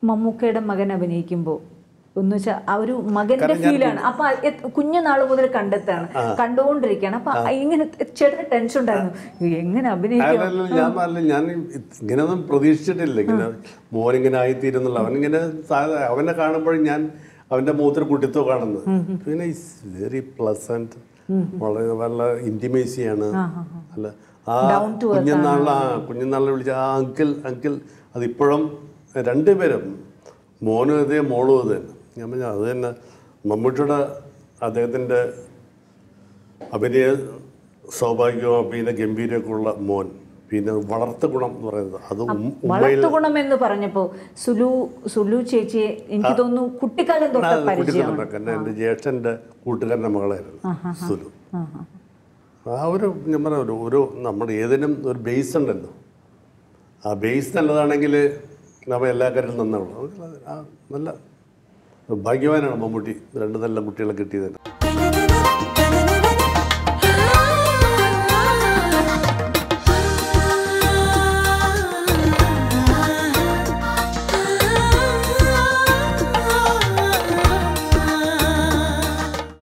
മമ്മൂക്കയുടെ മകൻ അഭിനയിക്കുമ്പോൾ എന്ന് വെച്ചാൽ ആ ഒരു മകന്റെ ഫീലാണ്. അപ്പൊ കുഞ്ഞുനാൾ മുതൽ കണ്ടെത്താണ്, കണ്ടുകൊണ്ടിരിക്കുകയാണ്. അപ്പൊ ഇങ്ങനെ ചേട്ടന് ടെൻഷൻ ഉണ്ടായിരുന്നു, എങ്ങനെ അഭിനയിക്കും. ഞാൻ ഇങ്ങനെയൊന്നും പ്രതീക്ഷിച്ചിട്ടില്ല, ഇങ്ങനെ മോനിങ്ങനെ ആയിത്തീരുന്നുള്ള. അവനിങ്ങനെ അവനെ കാണുമ്പോഴും ഞാൻ അവന്റെ മുഖത്തൊരു കുട്ടിത്തോ കാണുന്നത്. പിന്നെ ഇറ്റ്സ് വെരി പ്ലസന്റ്, വളരെ നല്ല ഇന്റിമേസിയാണ്. അല്ല ആ കുഞ്ഞുനാളിൽ വിളിച്ച ആ അങ്കിൾ അതിപ്പോഴും രണ്ടുപേരും, മോനും ഇതേ മോളും ഇത് തന്നെ. ഞാൻ പറഞ്ഞാൽ അത് തന്നെ മമ്മൂട്ടിയുടെ അദ്ദേഹത്തിൻ്റെ അഭിനയ സൗഭാഗ്യവും അഭിനയ ഗംഭീരമൊക്കെ ഉള്ള മോൻ. പിന്നെ വളർത്തു ഗുണം എന്ന് പറയുന്നത് അത് വളർത്തു ഗുണം എന്ന് പറഞ്ഞപ്പോൾ സുലു ചേച്ചിയെ എനിക്ക് തോന്നുന്നു കുട്ടിക്കാലം തൊട്ട് എൻ്റെ ജ്യേഷ്ഠൻ്റെ കൂട്ടുകാരൻ്റെ മകളായിരുന്നു സുലു. ആ ഒരു ഞാൻ പറഞ്ഞ ഒരു നമ്മുടെ ഏതിനും ഒരു ബേസ് ഉണ്ടല്ലോ, ആ ബേസ് നല്ലതാണെങ്കിൽ നമ്മൾ എല്ലാ കാര്യത്തിലും നന്നാവുള്ളൂ. നല്ല ഭാഗ്യവാനാണ് മമ്മൂട്ടി, രണ്ട് നല്ല കുട്ടികളെ കിട്ടിയത്.